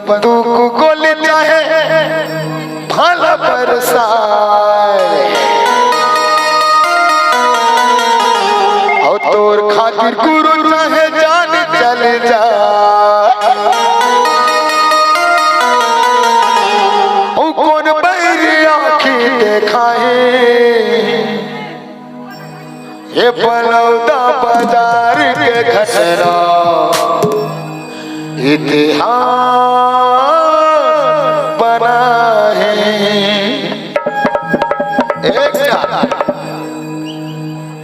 बंदूक गोली चाहे भाला बरसाए और तोर खातिर गुरु चाहे जान चल जा कौन बैरी आँखी देखाए ये बलौदा बाजार के घटना इतिहास बना है।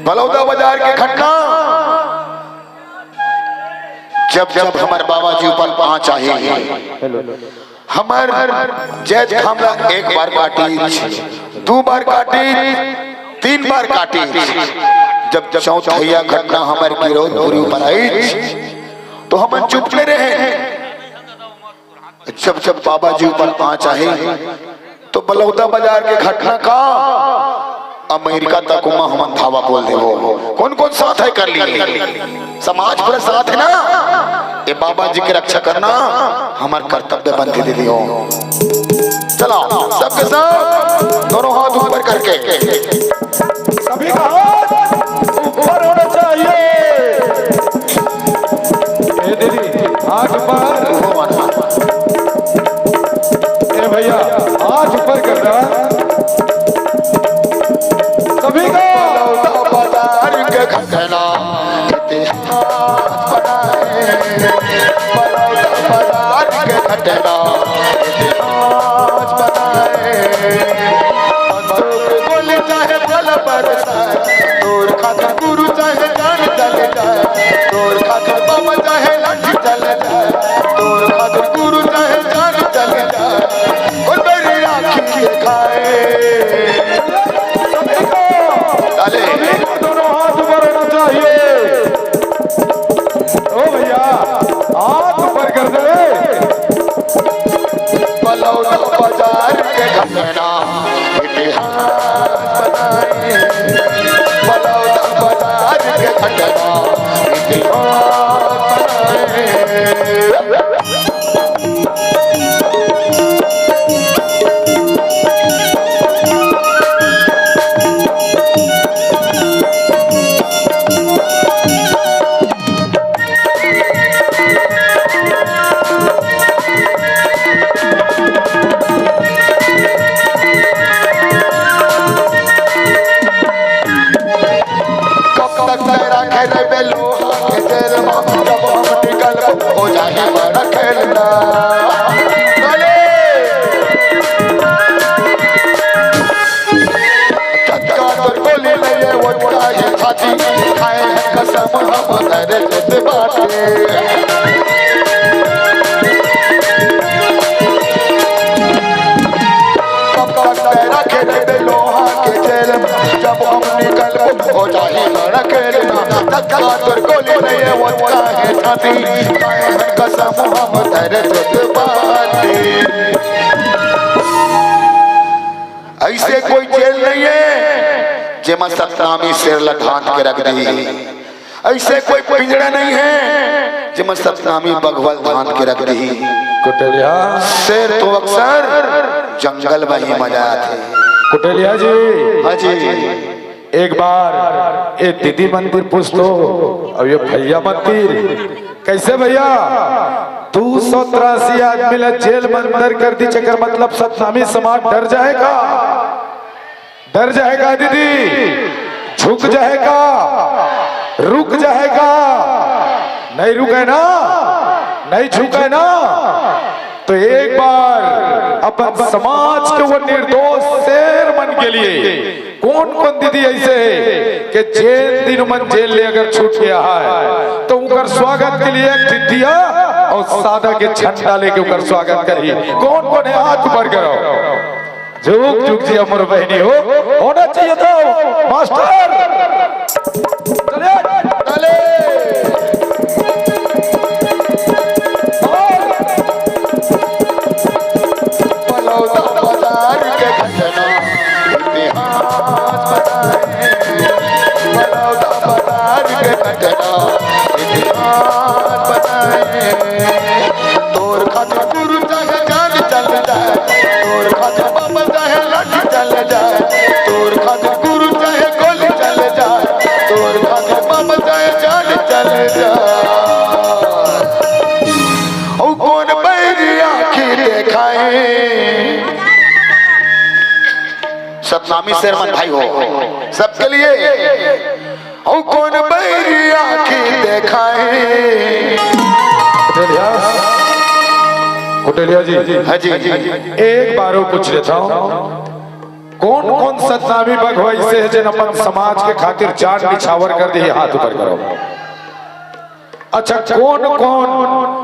बलौदा बाजार के घटना जब जब हमारे बाबा जी ऊपर पहुंच आई हमार जैद हमरा एक बार काटी, दो बार काटी, तीन बार काटी, जब चौथैया घटना हमारे गिरोधपुरी ऊपर आई तो हम चुप ले रहे। जब जब बाबा जी ऊपर पहुंच आए तो बलौदा बाजार के घटना का अमेरिका तक हम धावा बोल दे। वो कौन कौन साथ है कर लिए, समाज पर साथ है ना, ये बाबा जी की रक्षा करना हमारा कर्तव्य बन के दे दियो। चलो सबके सब दोनों हाथ ऊपर करके, सभी का हाथ ऊपर होना चाहिए। दीदी हाथ ऊपर, ए भैया हाथ ऊपर कर रहा। सभी का बाजार के घटना इतिहास बनाए, बलौदा बाजार के घटना इतिहास बनाए। बंदूक गोली चाहे बल बरसाए, तोर खातिर गुरु चाहे जान चले जाए, तोर खातिर बाबा चाहे लाठी चले जाए, तोर खातिर गुरु चाहे जान चले जाए, कोई मेरी आँखी दिखाए। दोनों हाथ ऊपर होना चाहिए। ओ भैया हाथ ऊपर कर दे। बलौदा बाजार के घटना इतिहास बनाए, बलौदा बाजार के घटना इतिहास बनाए। हो जाए बड़ा खेलना गोली लगे वो छाती खाए कसम हम बाटे। लोहा के जेल जब हम निकल हो जाए बड़ा खेलना, गोली नहीं वो छाती खाए कसम हम बाटे। ऐसे कोई जेल नहीं है जेमा सतनामी शेर लठान के रख दी, ऐसे कोई पिंजरा नहीं है जेमा सतनामी बगवल धान के रख दी। कुटेलिया शेर तो अक्सर जंगल में ही मजा थे। कुटेलिया जी, हाँ जी, एक बार ये दीदी मंदिर पूछ लो और ये भैया मंदिर कैसे भैया 283 आदमी ला जेल में अंदर कर दी चक्कर, मतलब सतनामी समाज डर जाएगा, डर जाएगा दीदी, झुक जाएगा, रुक जाएगा, नहीं रुके ना, नहीं झुके ना। तो एक बार अपन समाज के वो निर्दोष शेर मन के लिए कौन कौन दीदी ऐसे है कि जेल दिन मन जेल ले अगर छूट गया है तो उनका स्वागत के लिए दिया और सादा के झंडा लेके उनका स्वागत करिए। कौन कौन है हाथ ऊपर करो। झुक झुक जी अमर बहनी हो होना चाहिए तो मास्टर चले चले। बलौदा बाजार के घटना इतिहास बनाए, सतनामी शेरमन भाई हो सबके लिए ओ कौन बैरी आँखी देखाए। कुटेलिया जी हाँ जी एक बारो पूछ लेता हूँ, कौन कौन सतनामी भगवाई से है जिन अपन समाज के खातिर जान निछावर कर दी, हाथ ऊपर करो। अच्छा कौन कौन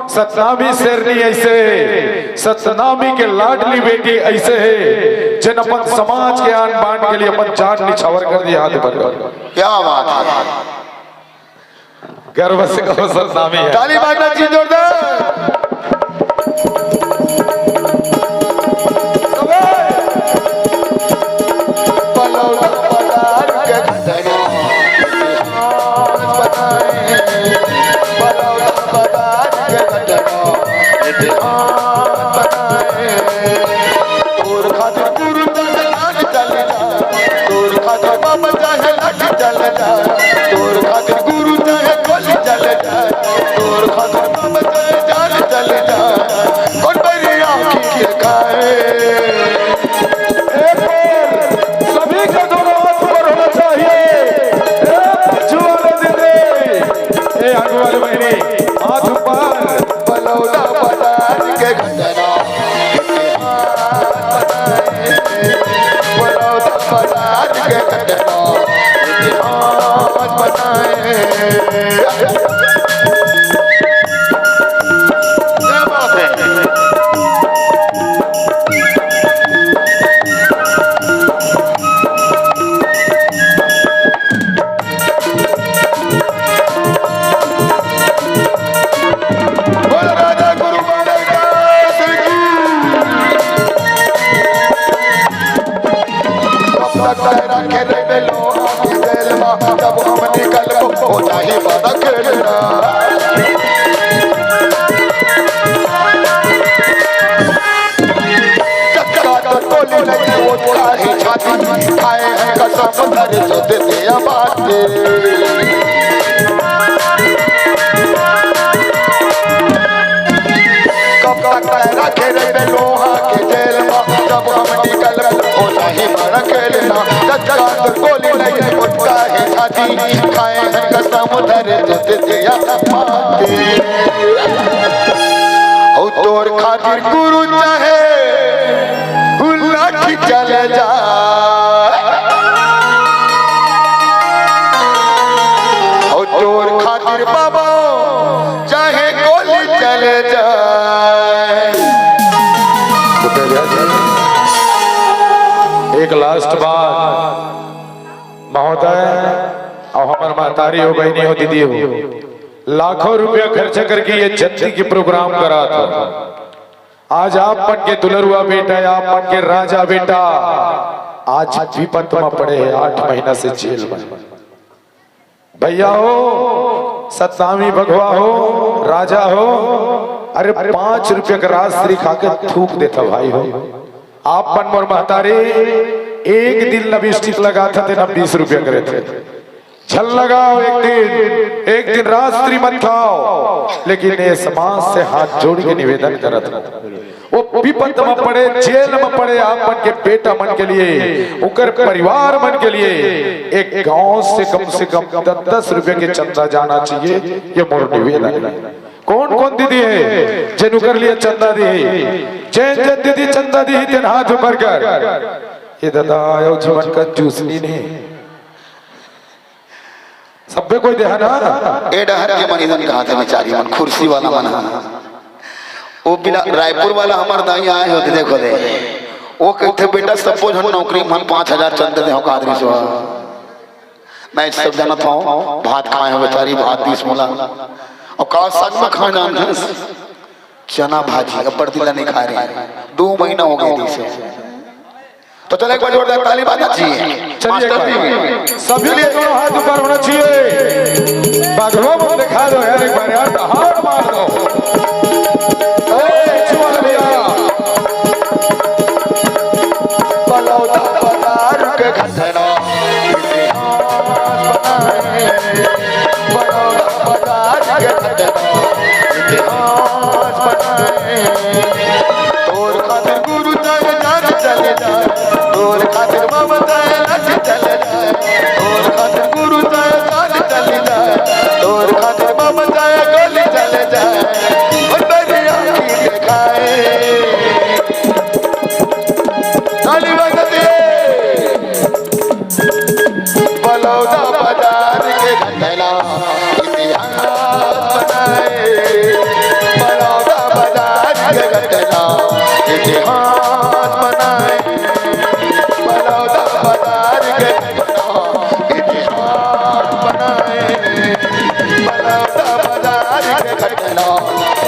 सतनामी शेरनी ऐसे है, सतनामी के लाडली बेटी ऐसे है जिन अपन समाज के आन बान के लिए अपन जान निछावर कर दी, हाथ ऊपर करो। क्या बात है, गर्व से कहो सतनामी है। ताली बाजना जी जोरदार। तोर खातिर गुरु चाहे लाठी चले जा, तोर खातिर बाबा चाहे गोली चले जाए। एक लास्ट बात महोदय और हमारे महतारी हो, बहनी हो, दीदी हो, लाखों रुपया खर्च करके ये जत्ती की प्रोग्राम करा था। आज आप पन के दुलरुआ बेटा, आप पन के राजा बेटा आज विपत में पड़े हैं, 8 महीना से जेल में। भैया हो, सतनामी भगवा हो, राजा हो, अरे 5 रुपये का राजश्री खाकर थूक देता भाई हो। आप पन मोर महतारी एक दिन लिपस्टिक लगा था, 20 रुपये करे थे। छल लगाओ एक दिन राजश्री मत खाओ, लेकिन ये समाज से हाथ जोड़ के निवेदन करत वो विपत में पड़े, जेल में पड़े, आप मन के बेटा मन के लिए, उकर परिवार मन के लिए एक गांव से कम 10 रुपए के चंदा जाना चाहिए, ये मोर निवेदन है। कौन कौन दीदी है जिन उकर लिए चंदा दी, जैन जैन दीदी चंदा दी तेन हाथ ऊपर कर। ये दादा आयो जीवन का जूसनी नहीं सबे कोई देहा ना। ए डहर के मनीदन कहा था बेचारी मन कुर्सी वाला मना, वो बिना रायपुर वाला हमार दाई आए होते देखो दे, वो कहते बेटा सपोज हम नौकरी मन 5000 चंदे दे हो कादरी सो। मैं सब जाना था भात खाए हो बेचारी, भात 20 मोला और का सच में खाना ना चना भाजी अपर दिला नहीं खा रहे, 2 महीना हो गए दिसे। तो चलो एक बार जोरदार ताली बजाना चाहिए। चलिए सभी लिए दोनों हाथ ऊपर होना चाहिए। बाघों को दिखा दो यार एक बार, यार हाथ मार दो। बलौदा पतार के घटना बलौदा पतार के घटना इतिहास बनाए। तोर खातिर गुरु चले जा, तोर खातिर बाबा बलौदा बाजार के घटना इतिहास बनाए, बलौदा बाजार के घटना इतिहास बनाए, बलौदा बाजार के घटना इतिहास बनाए, बलौदा बाजार के घटना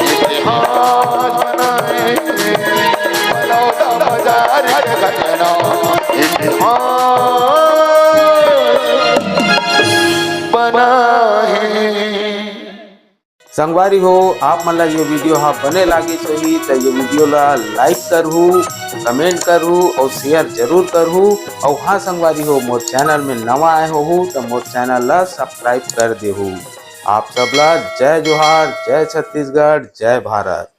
इतिहास बनाए, बलौदा बाजार के घटना संगवारी हो आप मन ला ये वीडियो हा बने लागी सही तो ये वीडियो ला लाइक करहू, कमेंट करहू और शेयर जरूर करहू। और हाँ संगवारी हो मोर चैनल में नवा आए हो तो मोर चैनल ला सब्सक्राइब कर देहू। आप सबला जय जोहार, जय छत्तीसगढ़, जय भारत।